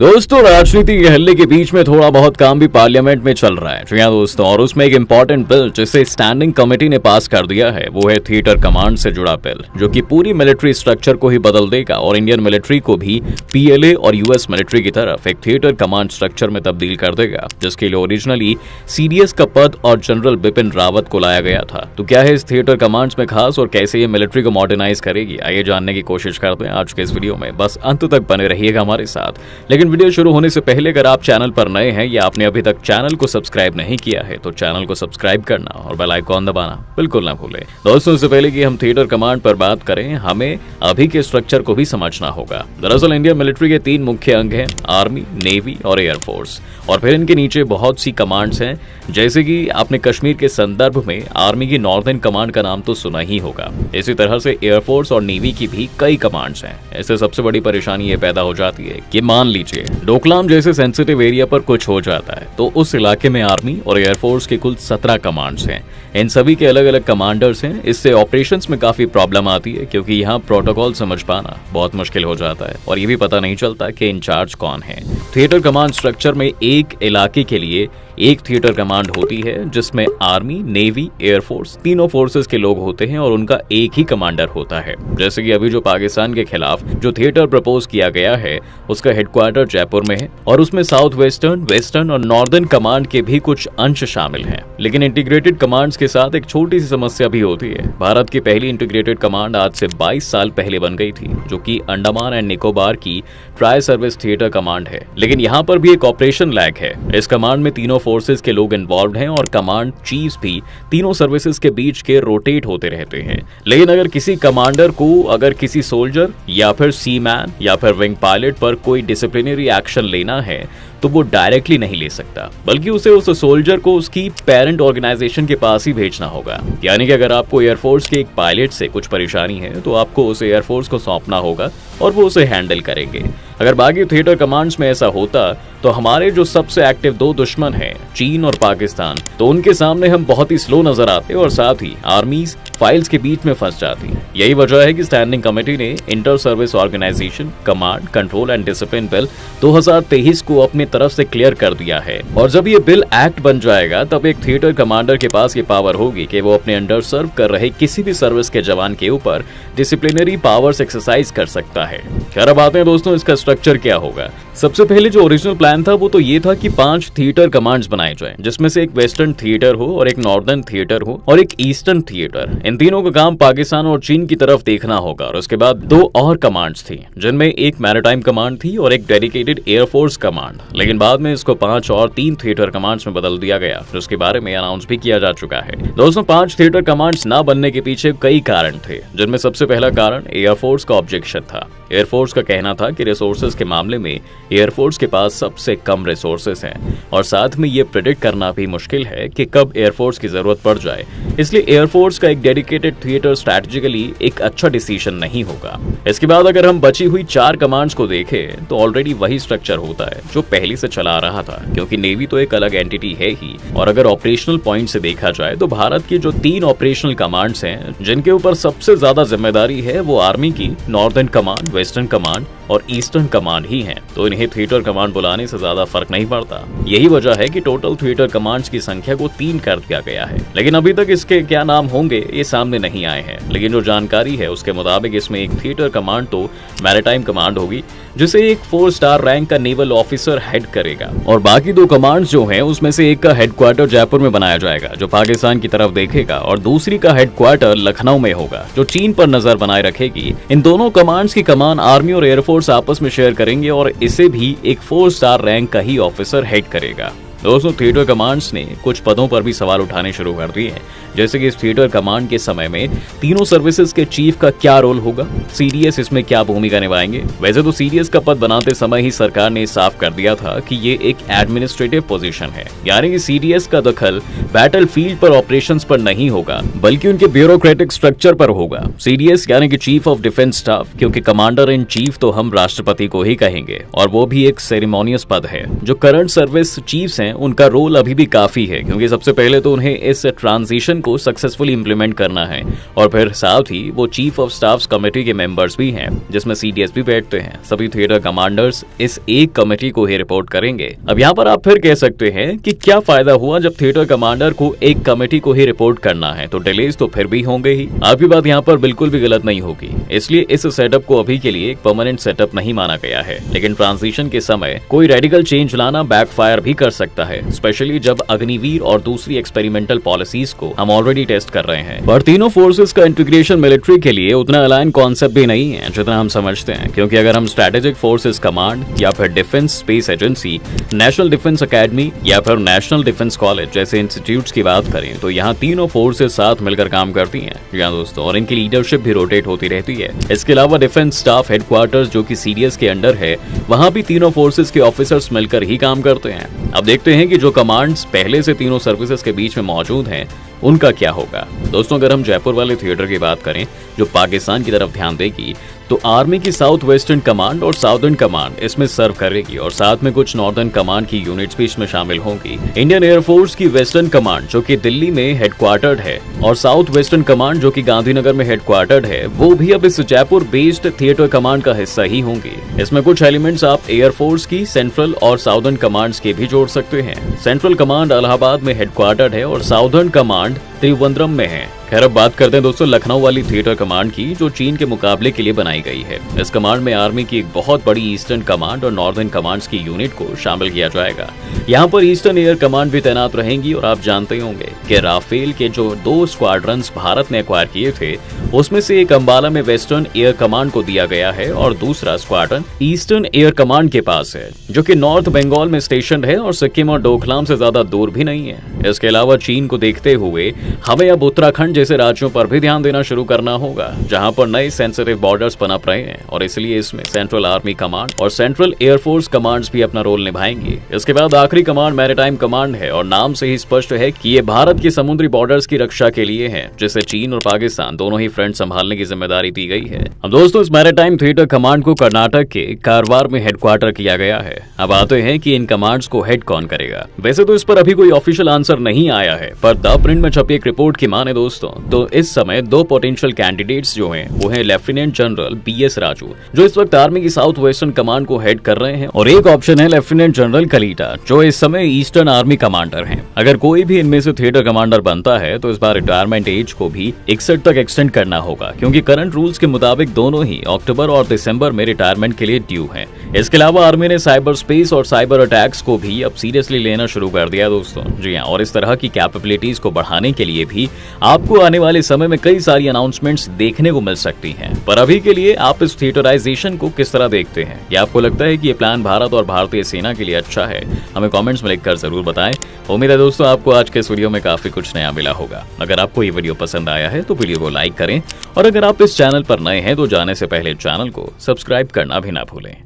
दोस्तों, राजनीति के हल्ले के बीच में थोड़ा बहुत काम भी पार्लियामेंट में चल रहा है। जी हाँ दोस्तों, और उसमें एक इंपॉर्टेंट बिल जिसे स्टैंडिंग कमेटी ने पास कर दिया है वो है थिएटर कमांड से जुड़ा बिल, जो कि पूरी मिलिट्री स्ट्रक्चर को ही बदल देगा और इंडियन मिलिट्री को भी पीएलए और यूएस मिलिट्री की तरफ एक थिएटर कमांड स्ट्रक्चर में तब्दील कर देगा, जिसके लिए ओरिजिनली सीडीएस का पद और जनरल बिपिन रावत को लाया गया था। तो क्या है इस थिएटर कमांड्स में खास और कैसे ये मिलिट्री को मॉडर्नाइज करेगी, आइए जानने की कोशिश करते हैं आज के इस वीडियो में। बस अंत तक बने रहिएगा हमारे साथ। लेकिन वीडियो शुरू होने से पहले अगर आप चैनल पर नए हैं या आपने अभी तक चैनल को सब्सक्राइब नहीं किया है तो चैनल को सब्सक्राइब करना और बेल आइकॉन दबाना बिल्कुल ना भूलें। दोस्तों, इससे पहले कि हम थिएटर कमांड पर बात करें, हमें अभी के स्ट्रक्चर को भी समझना होगा। दरअसल इंडियन मिलिट्री के 3 मुख्य अंग हैं, आर्मी, नेवी और एयरफोर्स, और फिर इनके नीचे बहुत सी कमांड्स हैं। जैसे कि आपने कश्मीर के संदर्भ में आर्मी की नॉर्दर्न कमांड का नाम तो सुना ही होगा। इसी तरह से एयरफोर्स और नेवी की भी कई कमांड्स हैं। ऐसे सबसे बड़ी परेशानी ये पैदा हो जाती है कि मान लीजिए डोकलाम जैसे सेंसिटिव एरिया पर कुछ हो जाता है तो उस इलाके में आर्मी और एयरफोर्स के कुल 17 कमांड्स हैं। इन सभी के अलग अलग कमांडर्स हैं। इससे ऑपरेशंस में काफी प्रॉब्लम आती है क्योंकि यहाँ प्रोटोकॉल समझ पाना बहुत मुश्किल हो जाता है और ये भी पता नहीं चलता कि इंचार्ज कौन है। थिएटर कमांड स्ट्रक्चर में एक इलाके के लिए एक थिएटर कमांड होती है, जिसमें आर्मी, नेवी, एयरफोर्स तीनों फोर्सेस के लोग होते हैं और उनका एक ही कमांडर होता है। जैसे कि अभी जो पाकिस्तान के खिलाफ जो थिएटर प्रपोज किया गया है उसका हेडक्वार्टर जयपुर में है और उसमें साउथ वेस्टर्न, वेस्टर्न और नॉर्दर्न कमांड के भी कुछ अंश शामिल हैं। लेकिन इंटीग्रेटेड कमांड्स के साथ एक छोटी सी समस्या भी होती है। भारत की पहली इंटीग्रेटेड कमांड आज से 22 साल पहले बन गई थी, जो कि अंडमान एंड निकोबार की ट्राई सर्विस थिएटर कमांड है। लेकिन यहाँ पर भी एक ऑपरेशन लैग है। इस कमांड में तीनों फोर्सेस के लोग इन्वॉल्व हैं और कमांड चीफ्स भी तीनों सर्विसेज के बीच के रोटेट होते रहते हैं। लेकिन अगर किसी कमांडर को अगर किसी सोल्जर या फिर सीमैन या फिर विंग पायलट पर कोई डिसिप्लिनरी एक्शन लेना है तो वो डायरेक्टली नहीं ले सकता, बल्कि उसे उस सोल्जर को उसकी पेरेंट ऑर्गेनाइजेशन के पास ही भेजना होगा। यानी कि अगर आपको एयरफोर्स के एक पायलट से कुछ परेशानी है तो आपको उसे एयरफोर्स को सौंपना होगा और वो उसे हैंडल करेंगे। अगर बाकी थिएटर कमांड्स में ऐसा होता तो हमारे जो सबसे एक्टिव 2 दुश्मन हैं, चीन और पाकिस्तान, तो उनके सामने हम बहुत ही स्लो नजर आते और साथ ही आर्मीज फाइल्स के बीच में फंस जाती। यही वजह है कि स्टैंडिंग कमेटी ने inter service organisation, command, control and discipline bill 2023 को अपनी तरफ से क्लियर कर दिया है। और जब ये बिल एक्ट बन जाएगा तब एक थिएटर कमांडर के पास ये पावर होगी कि वो अपने अंडर सर्व कर रहे किसी भी सर्विस के जवान के ऊपर डिसिप्लिनरी पावर्स एक्सरसाइज कर सकता है। खैर, अब आते हैं दोस्तों इसका स्ट्रक्चर क्या होगा। सबसे पहले जो ओरिजिनल प्लान था वो तो ये था कि 5 थिएटर कमांड्स बनाए जाएं, जिसमें से एक वेस्टर्न थिएटर हो और एक नॉर्दर्न थिएटर हो और एक ईस्टर्न थिएटर। इन तीनों का काम पाकिस्तान और चीन की तरफ देखना होगा। और उसके बाद 2 और कमांड्स थी, जिनमें एक मैरीटाइम कमांड थी और एक डेडिकेटेड एयरफोर्स कमांड। लेकिन बाद में इसको 5 और 3 थिएटर कमांड्स में बदल दिया गया, जिसके बारे में अनाउंस भी किया जा चुका है। दोस्तों, 5 थिएटर कमांड्स ना बनने के पीछे कई कारण थे, जिनमें सबसे पहला कारण एयरफोर्स का ऑब्जेक्शन था। एयरफोर्स का कहना था कि रिसोर्सेज के मामले में एयरफोर्स के पास सबसे कम रिसोर्सेज हैं और साथ में ये प्रेडिक्ट करना भी मुश्किल है कि कब एयरफोर्स की जरूरत पड़ जाए। इसलिए एयरफोर्स का एक डेडिकेटेड थिएटर स्ट्रैटेजिकली एक अच्छा डिसीजन नहीं होगा। इसके बाद अगर हम बची हुई 4 कमांड्स को देखें तो ऑलरेडी वही स्ट्रक्चर होता है जो पहले से चला आ रहा था, क्योंकि नेवी तो एक अलग एंटिटी है ही। और अगर ऑपरेशनल पॉइंट से देखा जाए तो भारत की जो 3 ऑपरेशनल कमांड्स हैं जिनके ऊपर सबसे ज्यादा जिम्मेदारी है वो आर्मी की नॉर्दर्न कमांड, वेस्टर्न कमांड और ईस्टर्न कमांड ही हैं। तो इन्हें थिएटर कमांड बुलाने से ज्यादा फर्क नहीं पड़ता। यही वजह है कि टोटल थिएटर कमांड्स की संख्या को 3 कर दिया गया है। लेकिन अभी तक इसके क्या नाम होंगे ये सामने नहीं आए हैं। लेकिन जो जानकारी है उसके मुताबिक इसमें एक थिएटर कमांड तो मैरीटाइम कमांड होगी, जिसे एक 4 स्टार रैंक का नेवल ऑफिसर हेड करेगा, और बाकी 2 कमांड्स जो हैं उसमें से एक का हेडक्वार्टर जयपुर में बनाया जाएगा जो पाकिस्तान की तरफ देखेगा, और दूसरी का हेडक्वार्टर लखनऊ में होगा जो चीन पर नजर बनाए रखेगी। इन दोनों कमांड्स की कमान आर्मी और एयरफोर्स आपस में शेयर करेंगे और इसे भी एक 4 स्टार रैंक का ही ऑफिसर हेड करेगा। दोस्तों, थिएटर कमांड्स ने कुछ पदों पर भी सवाल उठाने शुरू कर दिए हैं, जैसे कि इस थिएटर कमांड के समय में तीनों सर्विसेज के चीफ का क्या रोल होगा, सीडीएस इसमें क्या भूमिका निभाएंगे। वैसे तो सीडीएस का पद बनाते समय ही सरकार ने साफ कर दिया था कि ये एक एडमिनिस्ट्रेटिव पोजीशन है, यानी कि सीडीएस का दखल बैटल फील्ड पर ऑपरेशंस पर नहीं होगा बल्कि उनके ब्यूरोक्रेटिक स्ट्रक्चर पर होगा। सीडीएस यानी कि चीफ ऑफ डिफेंस स्टाफ, क्योंकि कमांडर इन चीफ तो हम राष्ट्रपति को ही कहेंगे और वो भी एक सेरेमोनियस पद है। जो करंट सर्विस चीफ्स हैं उनका रोल अभी भी काफी है, क्योंकि सबसे पहले तो उन्हें इस ट्रांजिशन को सक्सेसफुली इंप्लीमेंट करना है। और फिर साथ ही वो चीफ ऑफ स्टाफ कमेटी के मेंबर्स भी हैं, जिसमें सीडीएस भी बैठते हैं। सभी थिएटर कमांडर्स इस एक कमेटी को ही रिपोर्ट करेंगे। अब यहाँ पर आप फिर कह सकते हैं कि क्या फायदा हुआ जब थिएटर कमांडर को एक कमेटी को ही रिपोर्ट करना है, तो डिलेज तो फिर भी होंगे ही। आपकी बात यहाँ पर बिल्कुल भी गलत नहीं होगी, इसलिए इस सेटअप को अभी के लिए एक परमानेंट सेटअप नहीं माना गया है। लेकिन ट्रांजिशन के समय कोई रेडिकल चेंज लाना बैकफायर भी कर सकता है, स्पेशली जब अग्निवीर और दूसरी एक्सपेरिमेंटल पॉलिसीज को हम ऑलरेडी टेस्ट कर रहे हैं। पर तीनों फोर्सेस का इंटीग्रेशन मिलिट्री के लिए उतना अलाइन कॉन्सेप्ट भी नहीं है जितना हम समझते हैं, क्योंकि अगर हम स्ट्रेटेजिक फोर्सेस कमांड या फिर defence space agency, national defence academy या फिर नेशनल डिफेंस कॉलेज जैसे इंस्टीट्यूट्स की बात करें तो यहाँ तीनों फोर्सेस साथ मिलकर काम करती हैं या दोस्तों, और इनकी लीडरशिप भी रोटेट होती रहती है। इसके अलावा डिफेंस स्टाफ हेडक्वार्टर्स जो कि सीडीएस के अंडर है, वहां भी तीनों फोर्सेस के ऑफिसर्स मिलकर ही काम करते हैं। अब देखते हैं कि जो कमांड्स पहले से तीनों सर्विसेज के बीच में मौजूद हैं उनका क्या होगा। दोस्तों, अगर हम जयपुर वाले थिएटर की बात करें जो पाकिस्तान की तरफ ध्यान देगी, तो आर्मी की साउथ वेस्टर्न कमांड और साउदर्न कमांड इसमें सर्व करेगी और साथ में कुछ नॉर्दर्न कमांड की यूनिट्स भी इसमें शामिल होंगी। इंडियन एयरफोर्स की वेस्टर्न कमांड जो कि दिल्ली में हेडक्वार्टर्ड है और साउथ वेस्टर्न कमांड जो कि गांधीनगर में हेडक्वार्टर्ड है, वो भी अब इस जयपुर बेस्ड थिएटर कमांड का हिस्सा ही होंगी। इसमें कुछ एलिमेंट्स आप एयरफोर्स की सेंट्रल और साउदर्न कमांड्स के भी जोड़ सकते हैं। सेंट्रल कमांड इलाहाबाद में हेडक्वार्टर्ड है और साउदर्न कमांड त्रिवेंद्रम में है। खैर, अब बात करते हैं दोस्तों लखनऊ वाली थिएटर कमांड की, जो चीन के मुकाबले के लिए बनाई गई है। इस कमांड में आर्मी की एक बहुत बड़ी ईस्टर्न कमांड और नॉर्दर्न कमांड्स की यूनिट को शामिल किया जाएगा। यहाँ पर ईस्टर्न एयर कमांड भी तैनात रहेंगी और आप जानते होंगे कि राफेल के जो 2 स्क्वाड्रंस भारत ने एक्वायर किए थे, उसमें से एक अंबाला में वेस्टर्न एयर कमांड को दिया गया है और दूसरा स्क्वाड्रन ईस्टर्न एयर कमांड के पास है, जो कि नॉर्थ बंगाल में स्टेशन है और सिक्किम और डोकलाम से ज्यादा दूर भी नहीं है। इसके अलावा चीन को देखते हुए हमें अब उत्तराखंड जैसे राज्यों पर भी ध्यान देना शुरू करना होगा, जहां पर नए सेंसिटिव बॉर्डर्स पनप रहे हैं और इसलिए इसमें सेंट्रल आर्मी कमांड और सेंट्रल एयरफोर्स कमांड्स भी अपना रोल निभाएंगे। इसके बाद आखिरी कमांड मैरीटाइम कमांड है और नाम से ही स्पष्ट है कि ये भारत के समुद्री बॉर्डर्स की रक्षा के लिए है, जिसे चीन और पाकिस्तान दोनों ही फ्रंट संभालने की जिम्मेदारी दी गई है। अब दोस्तों, इस मैरीटाइम थिएटर कमांड को कर्नाटक के कारवार में हेडक्वार्टर किया गया है। अब आते हैं कि इन कमांड्स को हेड कौन करेगा। वैसे तो इस पर अभी कोई ऑफिशियल आंसर नहीं आया है, पर द प्रिंट में छपी एक रिपोर्ट की माने दोस्तों, तो इस समय 2 पोटेंशियल कैंडिडेट्स जो हैं वो हैं लेफ्टिनेंट जनरल बीएस राजू, जो इस वक्त आर्मी की साउथ वेस्टर्न कमांड को हेड कर रहे हैं, और एक ऑप्शन है लेफ्टिनेंट जनरल कलीटा, जो इस समय ईस्टर्न आर्मी कमांडर हैं। अगर कोई भी इनमें से थिएटर कमांडर बनता है तो इस बार रिटायरमेंट एज को भी 61 तक एक्सटेंड करना होगा, क्योंकि करंट रूल्स के मुताबिक दोनों ही अक्टूबर और दिसंबर में रिटायरमेंट के लिए ड्यू हैं। इसके अलावा आर्मी ने साइबर स्पेस और साइबर अटैक्स को भी अब सीरियसली लेना शुरू कर दिया दोस्तों। जी हाँ, और इस तरह की कैपेबिलिटीज को बढ़ाने के लिए भी आपको आने वाले समय में कई सारी अनाउंसमेंट्स देखने को मिल सकती हैं। पर अभी के लिए आप इस थिएटराइजेशन को किस तरह देखते हैं? क्या आपको लगता है कि ये प्लान भारत और भारतीय सेना के लिए अच्छा है? हमें कमेंट्स में लिखकर जरूर बताएं। उम्मीद है दोस्तों आपको आज के इस वीडियो में काफी कुछ नया मिला होगा। अगर आपको ये वीडियो पसंद आया है तो वीडियो को लाइक करें, और अगर आप इस चैनल पर नए हैं तो जाने से पहले चैनल को सब्सक्राइब करना भी ना भूलें।